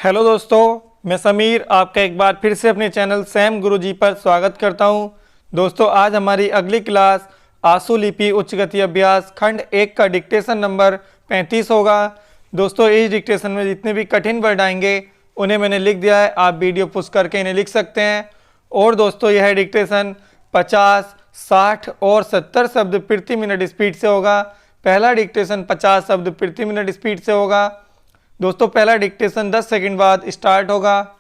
Hello दोस्तों, मैं समीर आपका एक बार फिर से अपने चैनल सैम गुरुजी पर स्वागत करता हूं। दोस्तों, आज हमारी अगली क्लास आंसू लिपि उच्च गति अभ्यास खंड 1 का डिक्टेशन नंबर 35 होगा। दोस्तों, इस डिक्टेशन में जितने भी कठिन वर्ड आएंगे उन्हें मैंने लिख दिया है, आप वीडियो पुश करके इन्हें लिख सकते हैं। और दोस्तों, यह डिक्टेशन 50, 60 और 70 शब्द प्रति मिनट स्पीड से होगा। पहला डिक्टेशन 50 शब्द प्रति मिनट स्पीड से होगा। दोस्तों, पहला डिक्टेशन 10 सेकंड बाद स्टार्ट होगा।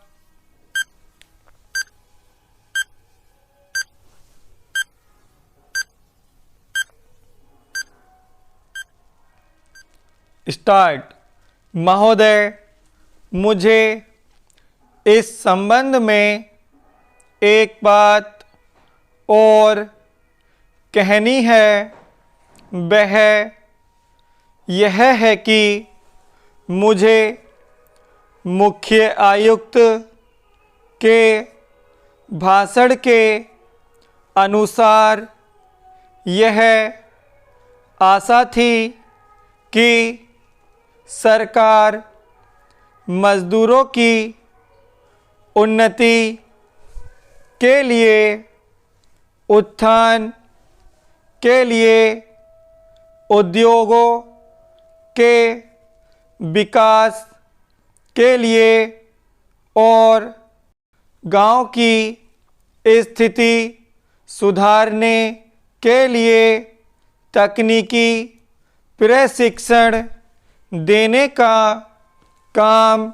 स्टार्ट। महोदय, मुझे इस संबंध में एक बात और कहनी है। वह यह है कि मुझे मुख्य आयुक्त के भाषण के अनुसार यह आशा थी कि सरकार मजदूरों की उन्नति के लिए, उत्थान के लिए, उद्योगों के विकास के लिए और गांव की स्थिति सुधारने के लिए तकनीकी प्रशिक्षण देने का काम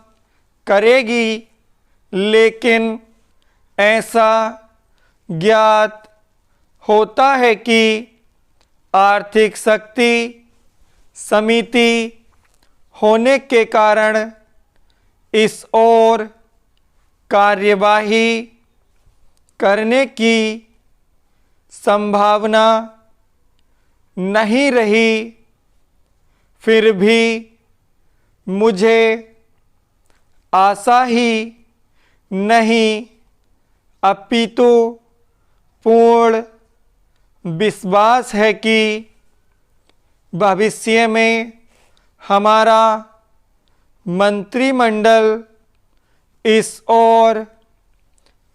करेगी। लेकिन ऐसा ज्ञात होता है कि आर्थिक शक्ति समिति होने के कारण इस ओर कार्यवाही करने की संभावना नहीं रही। फिर भी मुझे आशा ही नहीं अपितु पूर्ण विश्वास है कि भविष्य में हमारा मंत्रिमंडल इस ओर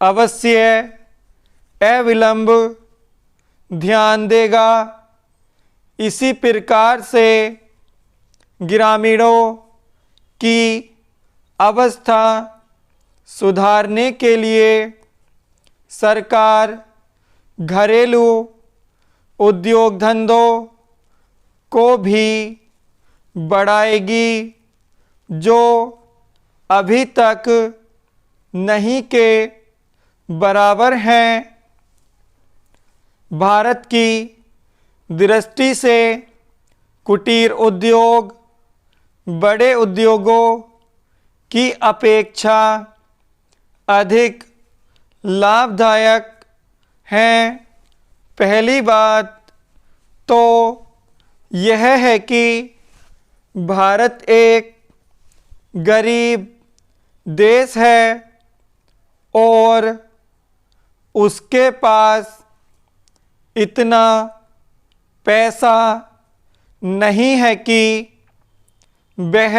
अवश्य अविलंब ध्यान देगा। इसी प्रकार से ग्रामीणों की अवस्था सुधारने के लिए सरकार घरेलू उद्योग धंधों को भी बढ़ाएगी, जो अभी तक नहीं के बराबर हैं। भारत की दृष्टि से कुटीर उद्योग बड़े उद्योगों की अपेक्षा अधिक लाभदायक हैं। पहली बात तो यह है कि भारत एक गरीब देश है और उसके पास इतना पैसा नहीं है कि वह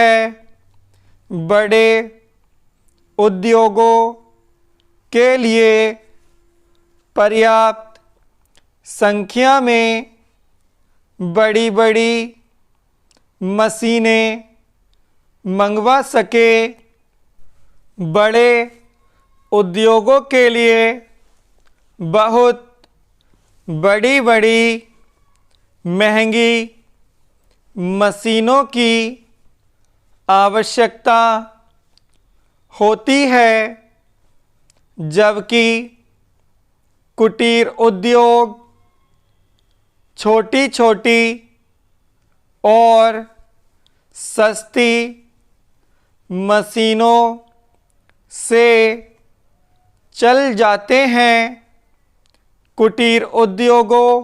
बड़े उद्योगों के लिए पर्याप्त संख्या में बड़ी बड़ी मशीनें मंगवा सके। बड़े उद्योगों के लिए बहुत बड़ी बड़ी महंगी मशीनों की आवश्यकता होती है, जबकि कुटीर उद्योग छोटी छोटी और सस्ती मशीनों से चल जाते हैं। कुटीर उद्योगों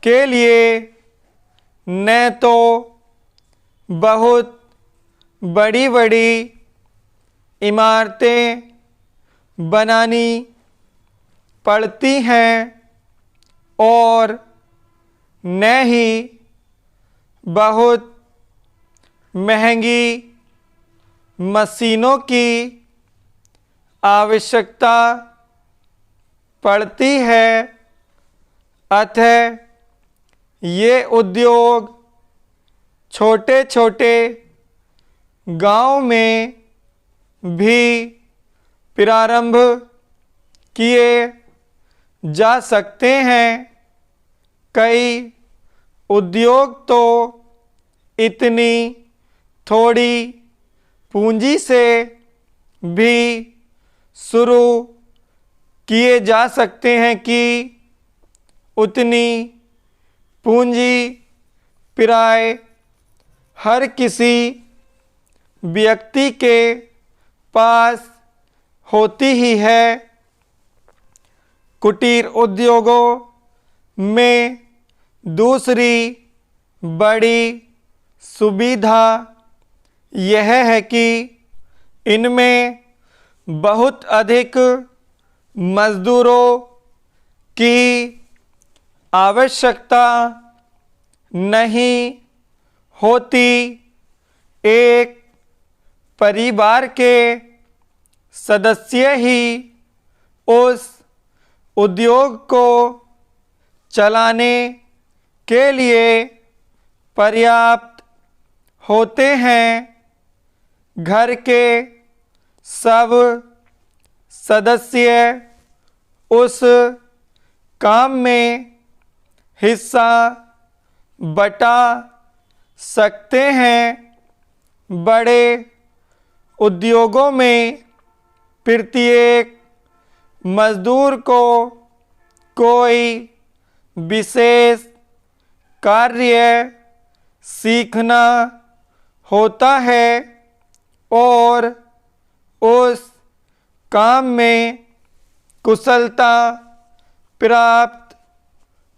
के लिए न तो बहुत बड़ी बड़ी इमारतें बनानी पड़ती हैं और न ही बहुत महंगी मशीनों की आवश्यकता पड़ती है, अतः ये उद्योग छोटे छोटे गांव में भी प्रारंभ किए जा सकते हैं। कई उद्योग तो इतनी थोड़ी पूंजी से भी शुरू किए जा सकते हैं कि उतनी पूंजी प्राय हर किसी व्यक्ति के पास होती ही है। कुटीर उद्योगों में दूसरी बड़ी सुविधा यह है कि इनमें बहुत अधिक मजदूरों की आवश्यकता नहीं होती। एक परिवार के सदस्य ही उस उद्योग को चलाने के लिए पर्याप्त होते हैं। घर के सब सदस्य उस काम में हिस्सा बटा सकते हैं। बड़े उद्योगों में प्रत्येक मजदूर को कोई विशेष कार्य सीखना होता है और उस काम में कुशलता प्राप्त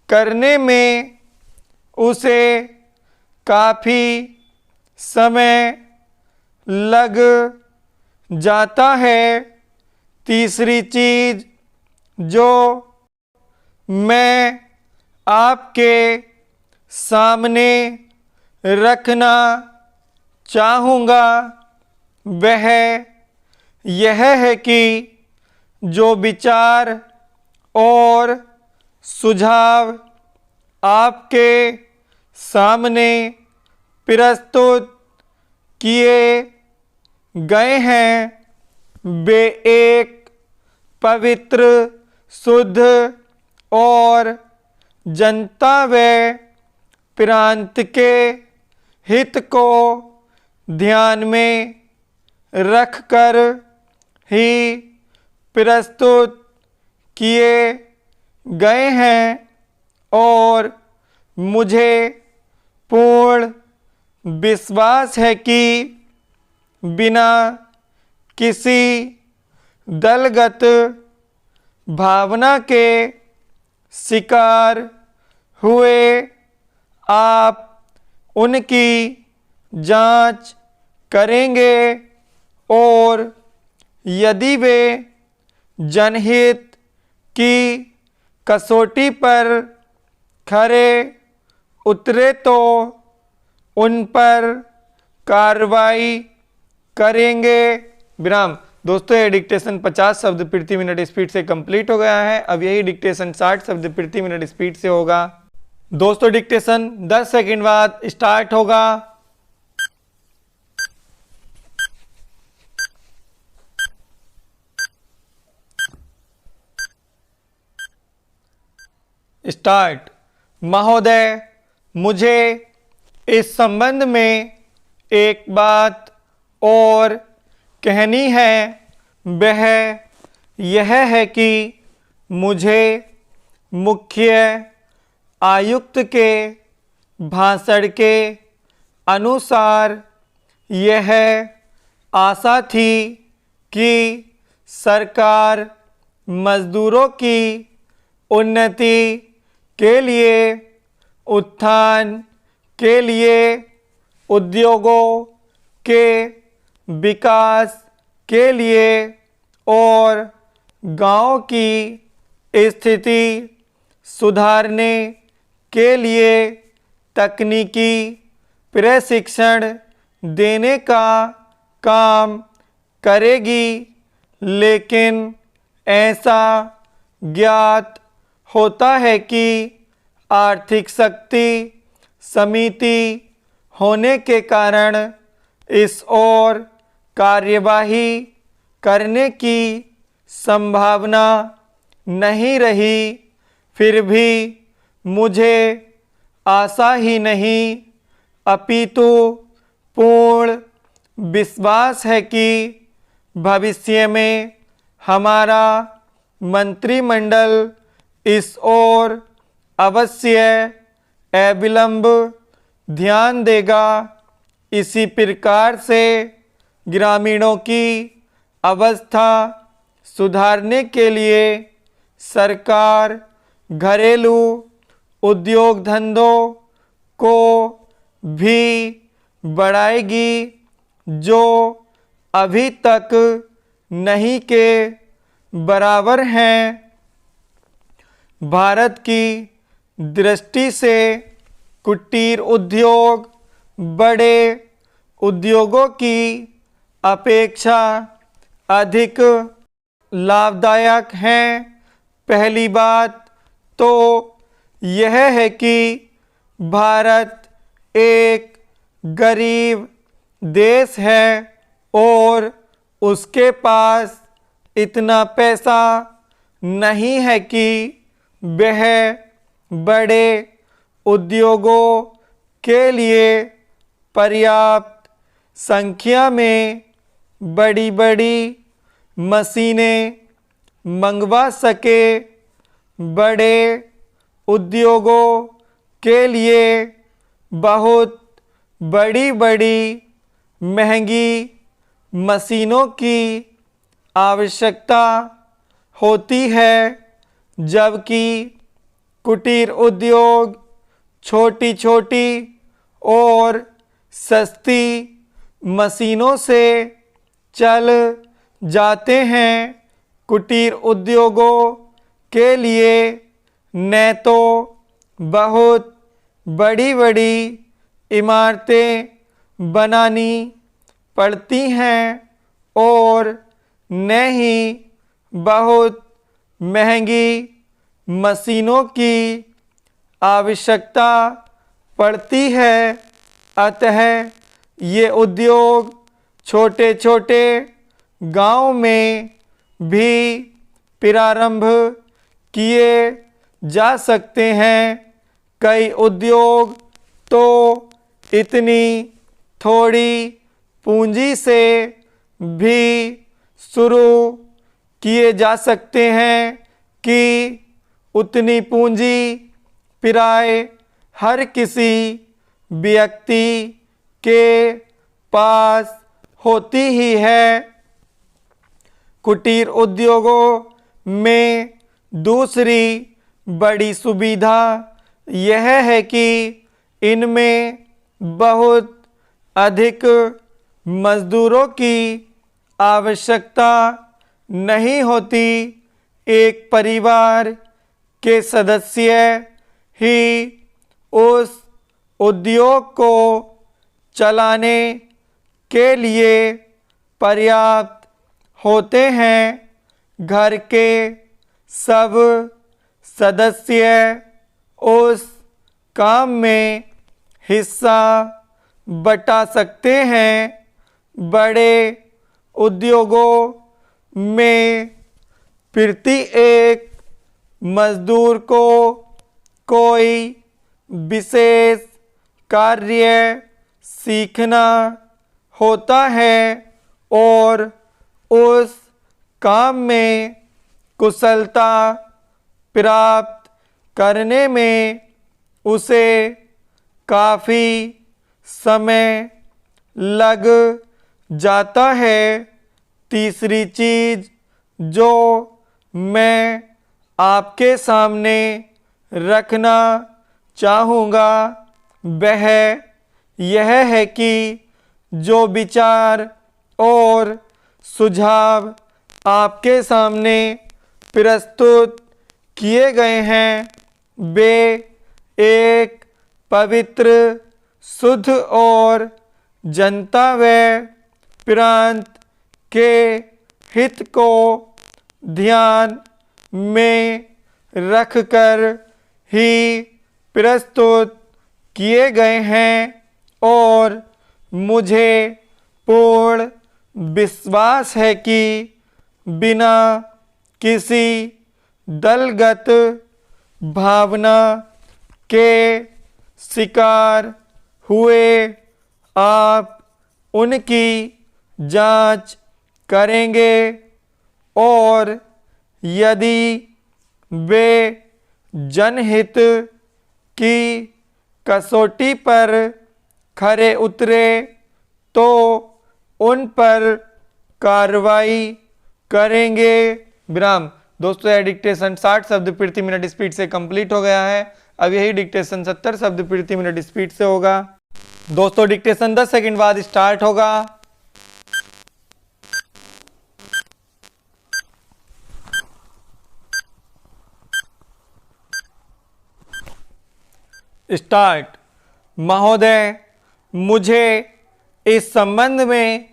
करने में उसे काफ़ी समय लग जाता है। तीसरी चीज़ जो मैं आपके सामने रखना चाहूँगा वह यह है कि जो विचार और सुझाव आपके सामने प्रस्तुत किए गए हैं वे एक पवित्र, शुद्ध और जनता व प्रांत के हित को ध्यान में रखकर ही प्रस्तुत किए गए हैं और मुझे पूर्ण विश्वास है कि बिना किसी दलगत भावना के शिकार हुए आप उनकी जांच करेंगे और यदि वे जनहित की कसौटी पर खरे उतरे तो उन पर कार्रवाई करेंगे। विराम। दोस्तों ये डिक्टेशन 50 शब्द प्रति मिनट स्पीड से कंप्लीट हो गया है। अब यही डिक्टेशन 60 शब्द प्रति मिनट स्पीड से होगा। दोस्तों डिक्टेशन 10 सेकंड बाद स्टार्ट होगा। स्टार्ट। महोदय, मुझे इस संबंध में एक बात और कहनी है। वह यह है कि मुझे मुख्य आयुक्त के भाषण के अनुसार यह आशा थी कि सरकार मजदूरों की उन्नति के लिए, उत्थान के लिए, उद्योगों के विकास के लिए और गांव की स्थिति सुधारने के लिए तकनीकी प्रशिक्षण देने का काम करेगी, लेकिन ऐसा ज्ञात होता है कि आर्थिक शक्ति समिति होने के कारण इस ओर कार्यवाही करने की संभावना नहीं रही। फिर भी मुझे आशा ही नहीं अपितु पूर्ण विश्वास है कि भविष्य में हमारा मंत्रिमंडल इस ओर अवश्य अविलंब ध्यान देगा। इसी प्रकार से ग्रामीणों की अवस्था सुधारने के लिए सरकार घरेलू उद्योग धंधों को भी बढ़ाएगी, जो अभी तक नहीं के बराबर हैं। भारत की दृष्टि से कुटीर उद्योग बड़े उद्योगों की अपेक्षा अधिक लाभदायक हैं। पहली बात तो यह है कि भारत एक गरीब देश है और उसके पास इतना पैसा नहीं है कि वह बड़े उद्योगों के लिए पर्याप्त संख्या में बड़ी बड़ी मशीनें मंगवा सके। बड़े उद्योगों के लिए बहुत बड़ी बड़ी महंगी मशीनों की आवश्यकता होती है, जबकि कुटीर उद्योग छोटी छोटी और सस्ती मशीनों से चल जाते हैं। कुटीर उद्योगों के लिए न तो बहुत बड़ी बड़ी इमारतें बनानी पड़ती हैं और न ही बहुत महंगी मशीनों की आवश्यकता पड़ती है। अतः ये उद्योग छोटे छोटे गांव में भी प्रारंभ किए जा सकते हैं। कई उद्योग तो इतनी थोड़ी पूंजी से भी शुरू किए जा सकते हैं कि उतनी पूंजी प्राय हर किसी व्यक्ति के पास होती ही है। कुटीर उद्योगों में दूसरी बड़ी सुविधा यह है कि इनमें बहुत अधिक मजदूरों की आवश्यकता नहीं होती। एक परिवार के सदस्य ही उस उद्योग को चलाने के लिए पर्याप्त होते हैं। घर के सब सदस्य उस काम में हिस्सा बटा सकते हैं। बड़े उद्योगों में प्रति एक मजदूर को कोई विशेष कार्य सीखना होता है और उस काम में कुशलता प्राप्त करने में उसे काफ़ी समय लग जाता है। तीसरी चीज़ जो मैं आपके सामने रखना चाहूँगा वह यह है कि जो विचार और सुझाव आपके सामने प्रस्तुत किए गए हैं वे एक पवित्र, शुद्ध और जनता व प्रांत के हित को ध्यान में रखकर ही प्रस्तुत किए गए हैं और मुझे पूर्ण विश्वास है कि बिना किसी दलगत भावना के शिकार हुए आप उनकी जांच करेंगे और यदि वे जनहित की कसौटी पर खरे उतरे तो उन पर कार्रवाई करेंगे। विराम। दोस्तों यह डिक्टेशन 60 शब्द प्रति मिनट स्पीड से कंप्लीट हो गया है। अब यही डिक्टेशन 70 शब्द प्रति मिनट स्पीड से होगा। दोस्तों डिक्टेशन 10 सेकंड बाद स्टार्ट होगा। स्टार्ट। महोदय, मुझे इस संबंध में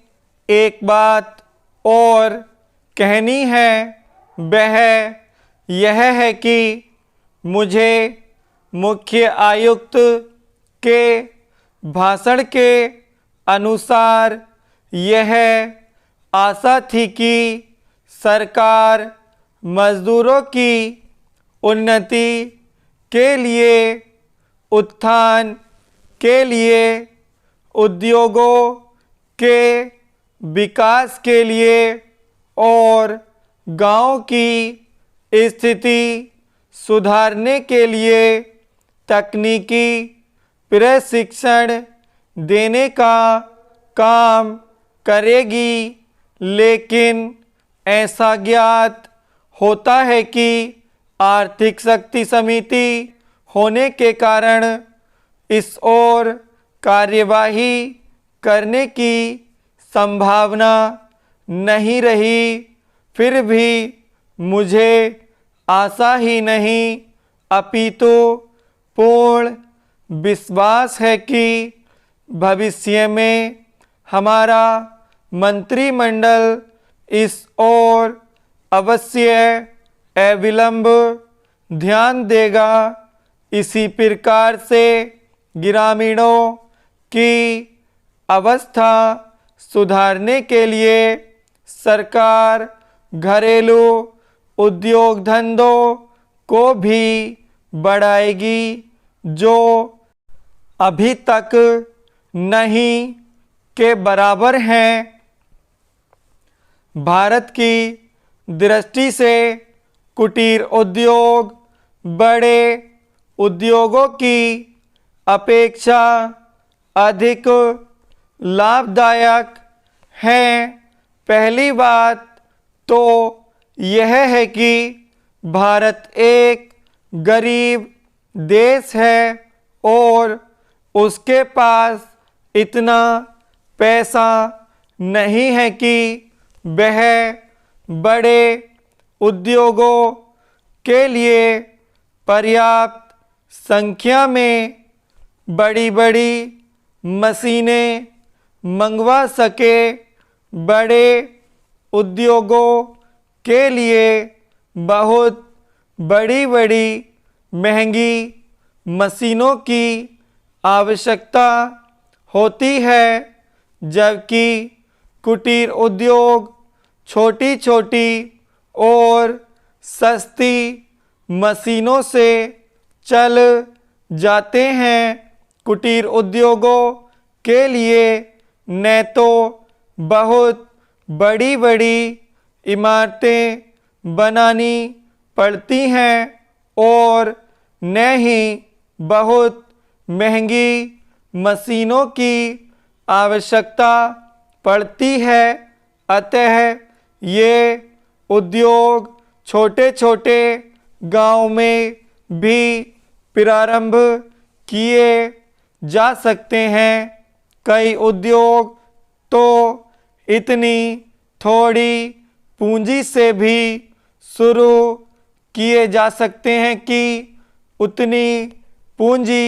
एक बात और कहनी है। वह यह है कि मुझे मुख्य आयुक्त के भाषण के अनुसार यह आशा थी कि सरकार मजदूरों की उन्नति के लिए, उत्थान के लिए, उद्योगों के विकास के लिए और गांव की स्थिति सुधारने के लिए तकनीकी प्रशिक्षण देने का काम करेगी। लेकिन ऐसा ज्ञात होता है कि आर्थिक शक्ति समिति होने के कारण इस ओर कार्यवाही करने की संभावना नहीं रही। फिर भी मुझे आशा ही नहीं अपितु पूर्ण विश्वास है कि भविष्य में हमारा मंत्रिमंडल इस ओर अवश्य अविलंब ध्यान देगा। इसी प्रकार से ग्रामीणों की अवस्था सुधारने के लिए सरकार घरेलू उद्योग धंधों को भी बढ़ाएगी जो अभी तक नहीं के बराबर हैं। भारत की दृष्टि से कुटीर उद्योग बड़े उद्योगों की अपेक्षा अधिक लाभदायक हैं। पहली बात तो यह है कि भारत एक गरीब देश है और उसके पास इतना पैसा नहीं है कि वह बड़े उद्योगों के लिए पर्याप्त संख्या में बड़ी बड़ी मशीनें मंगवा सके। बड़े उद्योगों के लिए बहुत बड़ी बड़ी महंगी मशीनों की आवश्यकता होती है, जबकि कुटीर उद्योग छोटी छोटी और सस्ती मशीनों से चल जाते हैं। कुटीर उद्योगों के लिए न तो बहुत बड़ी बड़ी इमारतें बनानी पड़ती हैं और न ही बहुत महंगी मशीनों की आवश्यकता पड़ती है। अतः ये उद्योग छोटे छोटे गांव में भी प्रारंभ किए जा सकते हैं। कई उद्योग तो इतनी थोड़ी पूंजी से भी शुरू किए जा सकते हैं कि उतनी पूंजी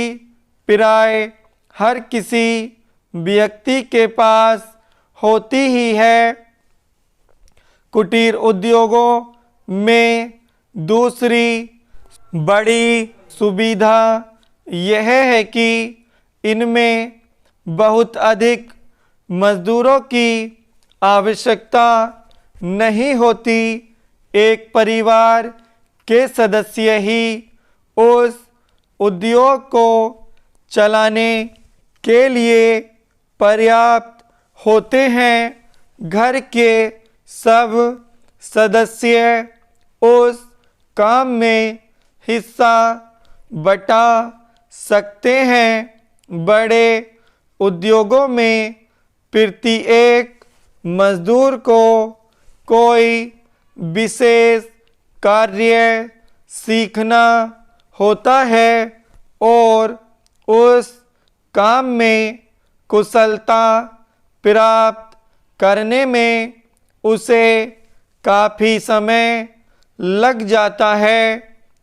प्राय हर किसी व्यक्ति के पास होती ही है। कुटीर उद्योगों में दूसरी बड़ी सुविधा यह है कि इनमें बहुत अधिक मजदूरों की आवश्यकता नहीं होती। एक परिवार के सदस्य ही उस उद्योग को चलाने के लिए पर्याप्त होते हैं। घर के सब सदस्य उस काम में हिस्सा बटा सकते हैं। बड़े उद्योगों में प्रत्येक मजदूर को कोई विशेष कार्य सीखना होता है और उस काम में कुशलता प्राप्त करने में उसे काफ़ी समय लग जाता है।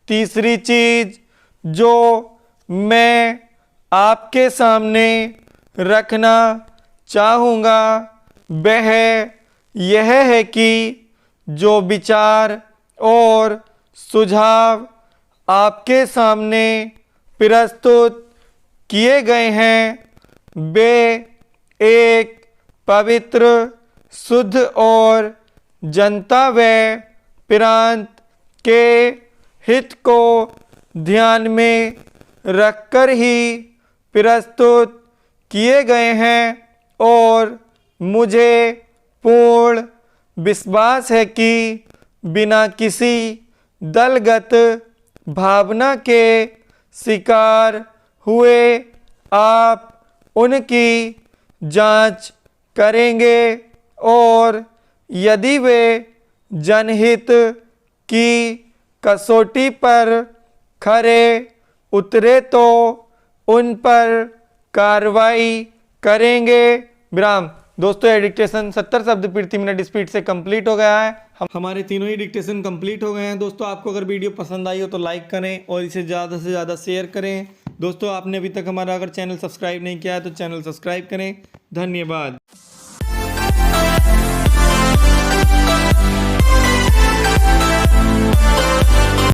तीसरी चीज़ जो मैं आपके सामने रखना चाहूँगा वह यह है कि जो विचार और सुझाव आपके सामने प्रस्तुत किए गए हैं वे एक पवित्र, शुद्ध और जनता व प्रांत के हित को ध्यान में रखकर ही प्रस्तुत किए गए हैं और मुझे पूर्ण विश्वास है कि बिना किसी दलगत भावना के शिकार हुए आप उनकी जांच करेंगे और यदि वे जनहित की कसौटी पर खरे उतरे तो उन पर कार्रवाई करेंगे। विराम। दोस्तों ये डिक्टेशन 70 शब्द प्रति मिनट स्पीड से कंप्लीट हो गया है। हमारे तीनों ही डिक्टेशन कंप्लीट हो गए हैं। दोस्तों आपको अगर वीडियो पसंद आई हो तो लाइक करें और इसे ज़्यादा से ज़्यादा शेयर करें। दोस्तों आपने अभी तक हमारा अगर चैनल सब्सक्राइब नहीं किया है तो चैनल सब्सक्राइब करें। धन्यवाद।